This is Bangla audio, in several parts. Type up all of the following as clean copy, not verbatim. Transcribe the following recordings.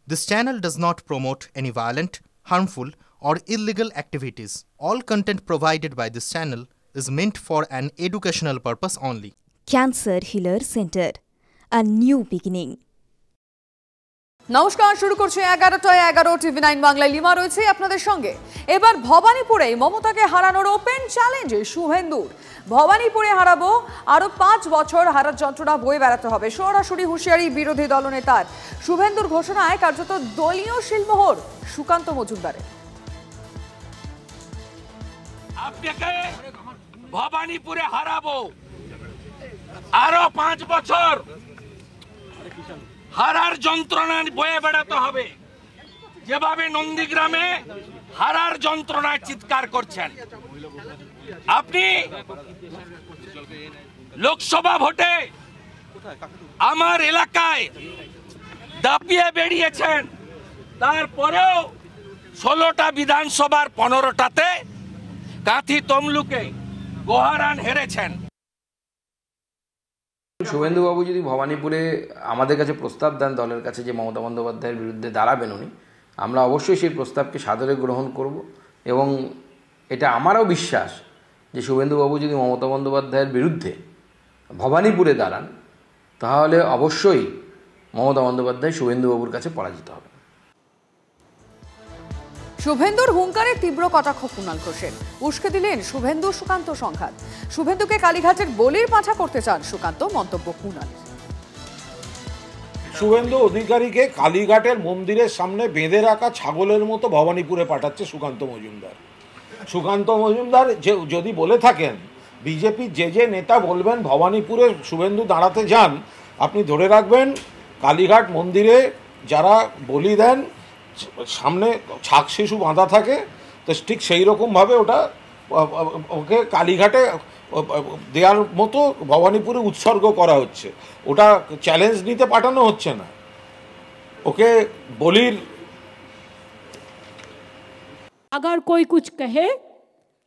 This channel does not promote any violent, harmful, or illegal activities. All content provided by this channel is meant for an educational purpose only. Cancer Healer Center, a new beginning. নমস্কার, শুরু করছি 11:11 TV9 বাংলায়। লিমা রয়েছে আপনাদের সঙ্গে। এবার ভবানীপুরে মমতাকে হারানোর ওপেন চ্যালেঞ্জ শুভেন্দুর। ভবানীপুরে হারাবো, আরো 5 বছর হারার যন্ত্রণা বয়ে বেড়াতে হবে, সরাসরি হুঁশিয়ারি বিরোধী দলনেতার। শুভেন্দুর ঘোষণায় কার্যত দলীয় শিলমোহর সুকান্ত মজুমদারের। আপনাকে ভবানীপুরে হারাবো, আরো 5 বছর হারার যন্ত্রণা বয়ে বেড়াতে হবে। যেভাবে নন্দীগ্রামে হারার যন্ত্রণায় চিৎকার করছেন, আপনি লোকসভা ভোটে আমার এলাকায় দাপিয়ে বেরিয়েছেন, তারপরেও 16টা বিধানসভার 15টাতে কাঁথি তমলুকে গোহারান হেরেছেন। শুভেন্দুবাবু যদি ভবানীপুরে আমাদের কাছে প্রস্তাব দেন দলের কাছে যে মমতা বন্দ্যোপাধ্যায়ের বিরুদ্ধে দাঁড়াবেন উনি, আমরা অবশ্যই সেই প্রস্তাবকে সাদরে গ্রহণ করব। এবং এটা আমারও বিশ্বাস যে শুভেন্দুবাবু যদি মমতা বন্দ্যোপাধ্যায়ের বিরুদ্ধে ভবানীপুরে দাঁড়ান, তাহলে অবশ্যই মমতা বন্দ্যোপাধ্যায় শুভেন্দুবাবুর কাছে পরাজিত হবে। শুভেন্দুর হুঙ্কারে তীব্র কটাক্ষ কুণাল ঘোষের। উস্কে দিলেন শুভেন্দু সুকান্ত সংঘাত। শুভেন্দুকে কালীঘাটের বলির পাঁঠা করতে চান সুকান্ত, মন্তব্য কুণালের। শুভেন্দু অধিকারীকে কালীঘাটের মন্দিরের সামনে বেঁধে রাখা ছাগলের মতো ভবানীপুরে পাঠাচ্ছে সুকান্ত মজুমদার। সুকান্ত মজুমদার যদি বলে থাকেন বিজেপির যে নেতা বলবেন ভবানীপুরে শুভেন্দু দাঁড়াতে যান, আপনি ধরে রাখবেন কালীঘাট মন্দিরে যারা বলি দেন সামনে ছাগ শিশু বাঁধা থাকে, তো ঠিক সেই রকমভাবে ওকে কালীঘাটে দেওয়ার মতো ভবানীপুরে উৎসর্গ করা হচ্ছে। ওটা চ্যালেঞ্জ নিতে পাঠানো হচ্ছে না, ওকে বলির। अगर कोई कुछ कहे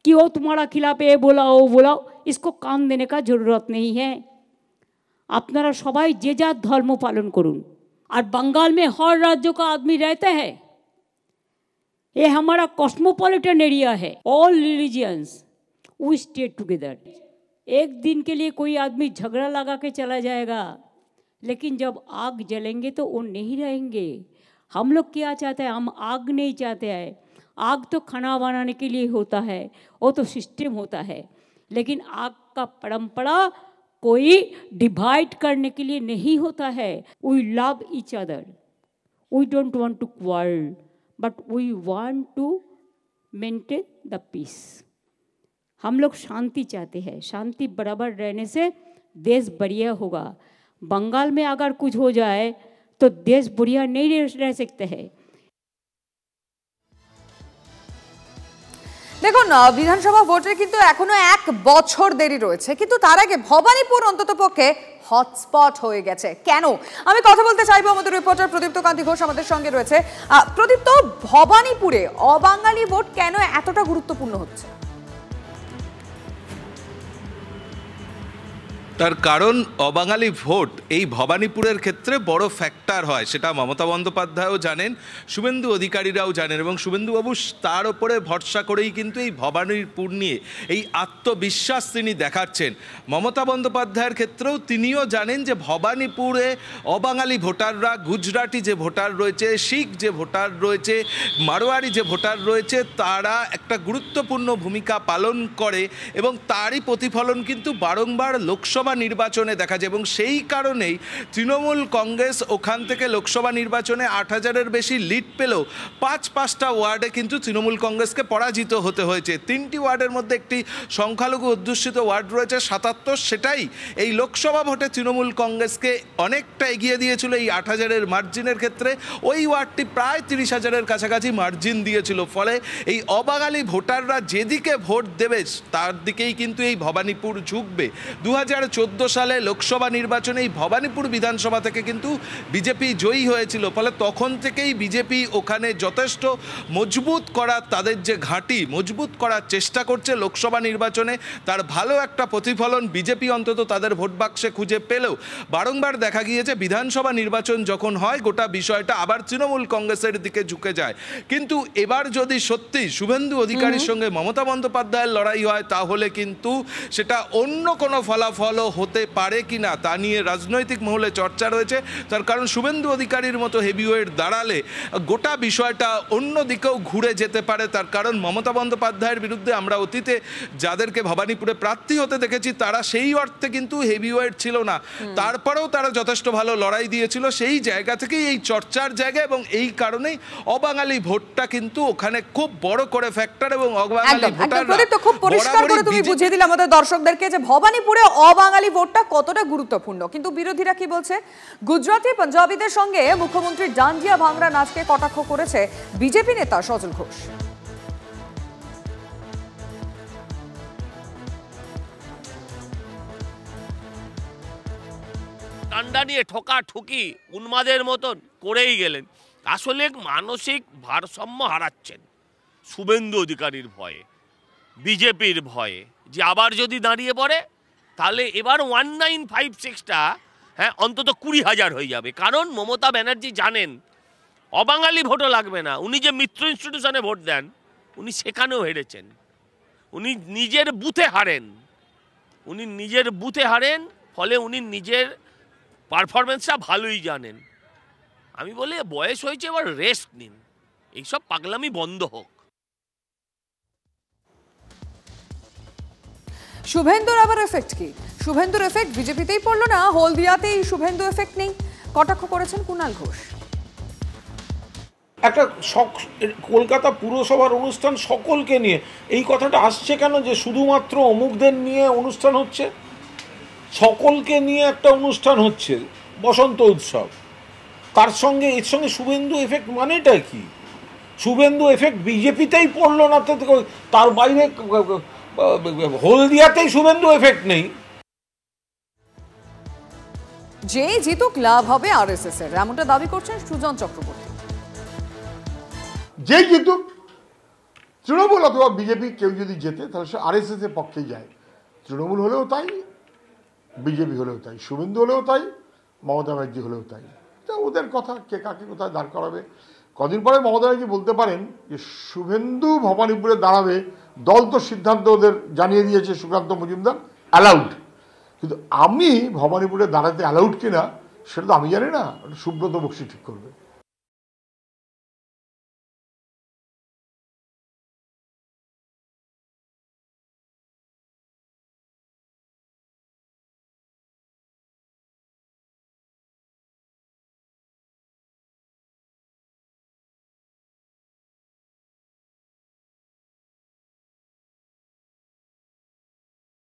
कि वो तुम्हारा खिलाफ ये बोला वो बोला, इसको कान देने का जरूरत नहीं है। আপনারা সবাই যে যার ধর্ম পালন করুন। और बंगाल में हर राज्य का आदमी रहता है, ये हमारा कॉस्मोपॉलिटन एरिया है। All religions we stay together. एक दिन के लिए कोई आदमी झगड़ा लगा के चला जाएगा, लेकिन जब आग जलेंगे तो वो नहीं रहेंगे। हम लोग क्या चाहते हैं? हम आग नहीं चाहते हैं। आग तो खाना बनाने के लिए होता है, वो तो सिस्टम होता है, लेकिन आग का परंपरा कोई डिवाइड करने के लिए नहीं होता है। We love each other, we don't want to quarrel, but we want to maintain the peace. हम लोग शांति चाहते हैं, शांति बराबर रहने से देश बढ़िया होगा। बंगाल में अगर कुछ हो जाए तो देश बढ़िया नहीं रह सकते हैं। দেখুন, বিধানসভা ভোটের কিন্তু এখনো 1 বছর দেরি রয়েছে, কিন্তু তার আগে ভবানীপুর অন্ততপক্ষে হটস্পট হয়ে গেছে। কেন? আমি কথা বলতে চাইবো, আমাদের রিপোর্টার প্রদীপ্ত কান্তি ঘোষ আমাদের সঙ্গে রয়েছে। প্রদীপ্ত, ভবানীপুরে অবাঙালি ভোট কেন এতটা গুরুত্বপূর্ণ হচ্ছে? তার কারণ অবাঙালি ভোট এই ভবানীপুরের ক্ষেত্রে বড় ফ্যাক্টর হয়, সেটা মমতা বন্দ্যোপাধ্যায়ও জানেন, শুভেন্দু অধিকারীরাও জানেন, এবং শুভেন্দুবাবু তার ওপরে ভরসা করেই কিন্তু এই ভবানীপুর নিয়ে এই আত্মবিশ্বাস তিনি দেখাচ্ছেন। মমতা বন্দ্যোপাধ্যায়ের ক্ষেত্রেও তিনিও জানেন যে ভবানীপুরে অবাঙালি ভোটাররা, গুজরাটি যে ভোটার রয়েছে, শিখ যে ভোটার রয়েছে, মারোয়ারি যে ভোটার রয়েছে, তারা একটা গুরুত্বপূর্ণ ভূমিকা পালন করে, এবং তারই প্রতিফলন কিন্তু বারংবার লোকসভা নির্বাচনে দেখা যায়। এবং সেই কারণেই তৃণমূল কংগ্রেস ওখান থেকে লোকসভা নির্বাচনে 8000-এর বেশি লিড পেলেও 5টা ওয়ার্ডে কিন্তু তৃণমূল কংগ্রেসকে পরাজিত হতে হয়েছে। 3টি ওয়ার্ডের মধ্যে একটি সংখ্যালঘু অধ্যুষিত ওয়ার্ড রয়েছে 77, সেটাই এই লোকসভা ভোটে তৃণমূল কংগ্রেসকে অনেকটা এগিয়ে দিয়েছিল এই 8000-এর মার্জিনের ক্ষেত্রে। ওই ওয়ার্ডটি প্রায় 30,000-এর কাছাকাছি মার্জিন দিয়েছিল। ফলে এই অবাঙালি ভোটাররা যেদিকে ভোট দেবে তার দিকেই কিন্তু এই ভবানীপুর ঝুঁকবে। 2024 2014 সালে লোকসভা নির্বাচনে এই ভবানীপুর বিধানসভা থেকে কিন্তু বিজেপি জয়ী হয়েছিল, ফলে তখন থেকেই বিজেপি ওখানে যথেষ্ট মজবুত করার তাদের যে ঘাঁটি মজবুত করার চেষ্টা করছে। লোকসভা নির্বাচনে তার ভালো একটা প্রতিফলন বিজেপি অন্তত তাদের ভোট বাক্সে খুঁজে পেলেও বারংবার দেখা গিয়েছে বিধানসভা নির্বাচন যখন হয় গোটা বিষয়টা আবার তৃণমূল কংগ্রেসের দিকে ঝুঁকে যায়। কিন্তু এবার যদি সত্যি শুভেন্দু অধিকারীর সঙ্গে মমতা বন্দ্যোপাধ্যায়ের লড়াই হয় তাহলে কিন্তু সেটা অন্য কোনো ফলাফলও হতে পারে কিনা তা নিয়ে রাজনৈতিক মহলে চর্চা রয়েছে। তার কারণ শুভেন্দু অধিকারীর মতো হেভিওয়েট দাঁড়ালে গোটা বিষয়টা অন্য দিকেও ঘুরে যেতে পারে। তার কারণ মমতা বন্দ্যোপাধ্যায়ের বিরুদ্ধে আমরা অতীতে যাদেরকে ভবানীপুরে প্রার্থী হতে দেখেছি তারা সেই অর্থে কিন্তু হেভিওয়েট ছিল না, তারপরেও তারা যথেষ্ট ভালো লড়াই দিয়েছিল। সেই জায়গা থেকেই এই চর্চার জায়গা এবং এই কারণেই অবাঙালি ভোটটা কিন্তু ওখানে খুব বড় করে ফ্যাক্টর এবং অবাঙালি ভোটাররা খুব পরিষ্কার করে তুমি বুঝিয়ে দিলে আমাদের দর্শকদেরকে যে ভবানীপুরে অবাঙালি ভোটটা কতটা গুরুত্বপূর্ণ। কিন্তু বিরোধীরা কি বলছে? গুজরাটি পাঞ্জাবিদের সঙ্গে মুখ্যমন্ত্রী ডান্ডিয়া ভাংরা নাচকে কটাক্ষ করেছে বিজেপি নেতা সজল ঘোষ। ডান্ডা নিয়ে ঠোকাঠুকি উন্মাদের মতন করেই গেলেন। আসলে মানসিক ভারসাম্য হারাচ্ছেন শুভেন্দু অধিকারীর ভয়ে, বিজেপির ভয়ে যে আবার যদি দাঁড়িয়ে পড়ে তাহলে এবার 1956টা অন্তত 20,000 হয়ে যাবে। কারণ মমতা ব্যানার্জি জানেন অবাঙালি ভোটও লাগবে না। উনি যে মিত্র ইনস্টিটিউশনে ভোট দেন উনি সেখানেও হেরেছেন, উনি নিজের বুথে হারেন, ফলে উনি নিজের পারফরমেন্সটা ভালোই জানেন। আমি বলি বয়স হয়েছে, এবার রেস্ট নিন, এইসব পাগলামি বন্ধ হোক। শুভেন্দুর আবার এফেক্ট কি? শুভেন্দুর এফেক্ট বিজেপিতেই পড়লো না, হলদিয়াতেই শুভেন্দু এফেক্ট নেই, কটাক্ষ করেছেন কুণাল ঘোষ। একটা কলকাতা পুরসভার অনুষ্ঠান সকলকে নিয়ে, এই কথাটা আসছে কেন যে শুধুমাত্র অমুকদের নিয়ে অনুষ্ঠান হচ্ছে? সকলকে নিয়ে একটা অনুষ্ঠান হচ্ছে, বসন্ত উৎসব, তার সঙ্গে এর সঙ্গে শুভেন্দু এফেক্ট মানেটা কি? শুভেন্দু এফেক্ট বিজেপিতেই পড়লো না, তার বাইরে হলদিয়াতেই শুভেন্দু এফেক্ট নেই। যে জিতুক লাভ হবে আরএসএস এর, এমনটা দাবি করছেন সুজন চক্রবর্তী। যে জিতুক তৃণমূল অথবা বিজেপি কেউ যদি জেতে তাহলে সে আরএসএস এর পক্ষেই যায়। তৃণমূল হলেও তাই, বিজেপি হলেও তাই, শুভেন্দু হলেও তাই, মমতা ব্যানার্জি হলেও তাই। তা ওদের কথা কে কাকে কোথায় দাঁড় করাবে। কদিন পরে মমতা ব্যানার্জি বলতে পারেন যে শুভেন্দু ভবানীপুরে দাঁড়াবে, দল তো সিদ্ধান্ত ওদের জানিয়ে দিয়েছে, সুকান্ত মজুমদার অ্যালাউড, কিন্তু আমি ভবানীপুরে দাঁড়াতে অ্যালাউড কিনা সেটা তো আমি জানি না, সুব্রত বক্সী ঠিক করবে।